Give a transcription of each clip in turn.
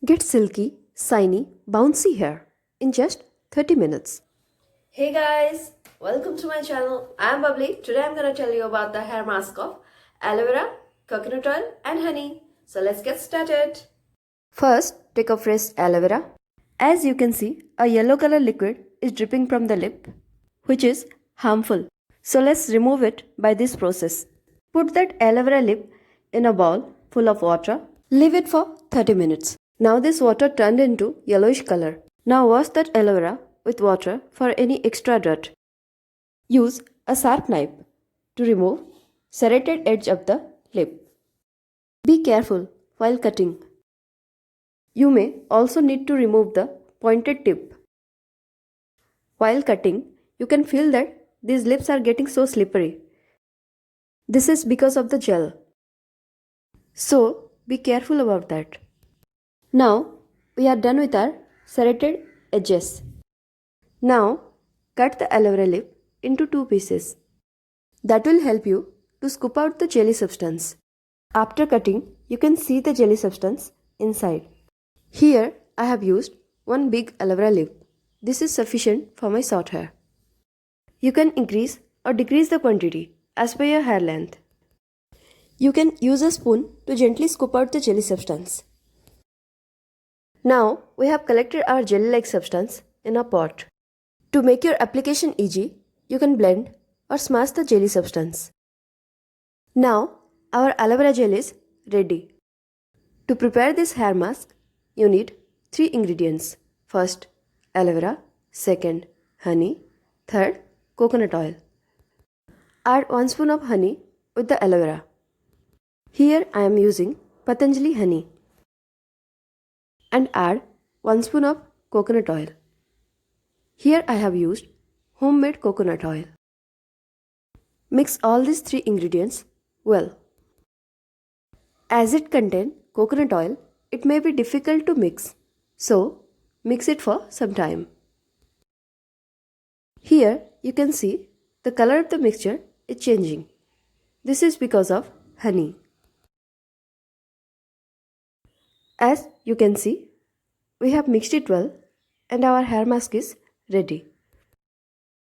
Get silky, shiny, bouncy hair in just 30 minutes. Hey guys, welcome to my channel. I'm Bubbly. Today I'm gonna tell you about the hair mask of aloe vera, coconut oil and honey. So let's get started. First, take a fresh aloe vera. As you can see, a yellow color liquid is dripping from the lip, which is harmful. So let's remove it by this process. Put that aloe vera lip in a bowl full of water. Leave it for 30 minutes. Now this water turned into yellowish color. Now wash that aloe vera with water for any extra dirt. Use a sharp knife to remove serrated edge of the lip. Be careful while cutting. You may also need to remove the pointed tip. While cutting, you can feel that these lips are getting so slippery. This is because of the gel. So be careful about that. Now we are done with our serrated edges. Now cut the aloe vera lip into 2 pieces. That will help you to scoop out the jelly substance. After cutting, you can see the jelly substance inside. Here I have used one big aloe vera leaf. This is sufficient for my short hair. You can increase or decrease the quantity as per your hair length. You can use a spoon to gently scoop out the jelly substance. Now we have collected our jelly-like substance in a pot. To make your application easy, you can blend or smash the jelly substance. Now our aloe vera gel is ready. To prepare this hair mask, you need 3 ingredients. First, aloe vera. Second, honey. Third, coconut oil. Add 1 spoon of honey with the aloe vera. Here I am using Patanjali honey. And add 1 spoon of coconut oil. Here I have used homemade coconut oil. Mix all these 3 ingredients well. As it contains coconut oil, it may be difficult to mix, so mix it for some time. Here you can see the color of the mixture is changing. This is because of honey. As you can see, we have mixed it well and our hair mask is ready.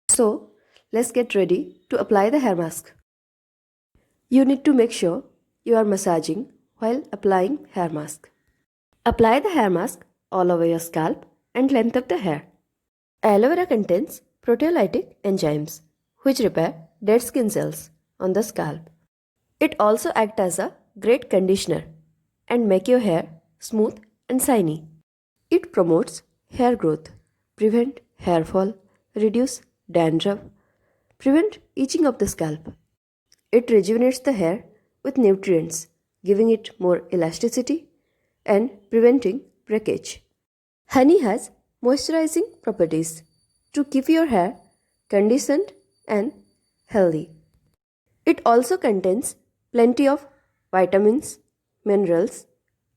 So let's get ready to apply the hair mask. You need to make sure you are massaging while applying hair mask. Apply the hair mask all over your scalp and length of the hair. Aloe vera contains proteolytic enzymes which repair dead skin cells on the scalp. It also acts as a great conditioner and make your hair smooth and shiny. It promotes hair growth, prevent hair fall, reduce dandruff, prevent itching of the scalp. It rejuvenates the hair with nutrients, giving it more elasticity and preventing breakage. Honey has moisturizing properties to keep your hair conditioned and healthy. It also contains plenty of vitamins, minerals,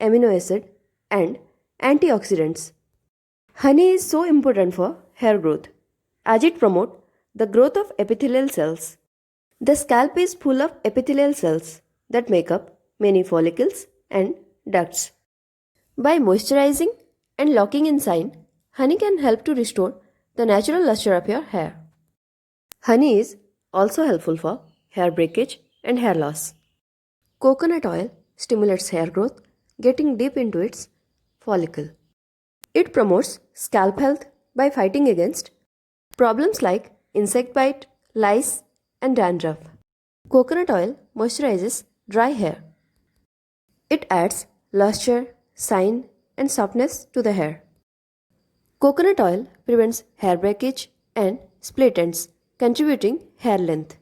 amino acid and antioxidants. Honey is so important for hair growth as it promotes the growth of epithelial cells. The scalp is full of epithelial cells that make up many follicles and ducts. By moisturizing and locking in shine, honey can help to restore the natural luster of your hair. Honey is also helpful for hair breakage and hair loss. Coconut oil stimulates hair growth, getting deep into its follicle. It promotes scalp health by fighting against problems like insect bite, lice, and dandruff. Coconut oil moisturizes dry hair. It adds luster, shine, and softness to the hair. Coconut oil prevents hair breakage and split ends, contributing hair length.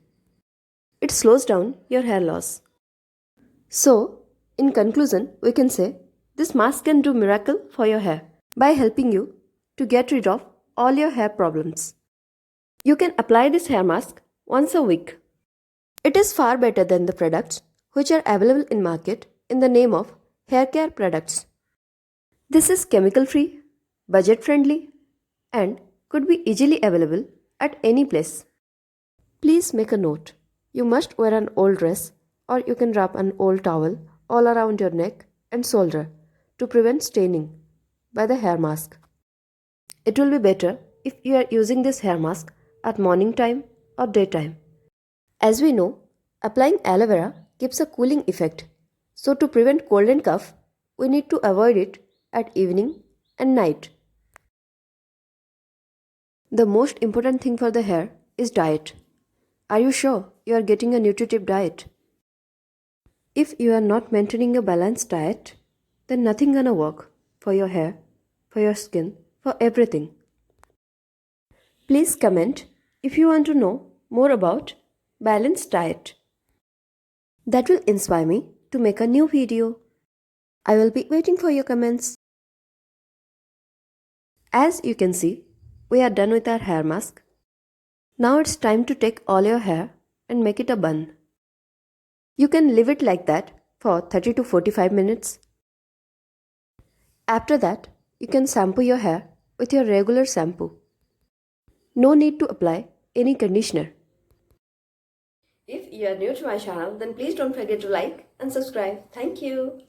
It slows down your hair loss. So, in conclusion, we can say this mask can do miracle for your hair by helping you to get rid of all your hair problems. You can apply this hair mask once a week. It is far better than the products which are available in market in the name of hair care products. This is chemical free, budget friendly and could be easily available at any place. Please make a note. You must wear an old dress or you can wrap an old towel all around your neck and shoulder to prevent staining by the hair mask. It will be better if you are using this hair mask at morning time or daytime. As we know, applying aloe vera gives a cooling effect. So to prevent cold and cough, we need to avoid it at evening and night. The most important thing for the hair is diet. Are you sure you are getting a nutritive diet? If you are not maintaining a balanced diet, then nothing gonna work for your hair, for your skin, for everything. Please comment if you want to know more about balanced diet. That will inspire me to make a new video. I will be waiting for your comments. As you can see, we are done with our hair mask. Now it's time to take all your hair and make it a bun. You can leave it like that for 30 to 45 minutes. After that, you can shampoo your hair with your regular shampoo. No need to apply any conditioner. If you are new to my channel, then please don't forget to like and subscribe. Thank you.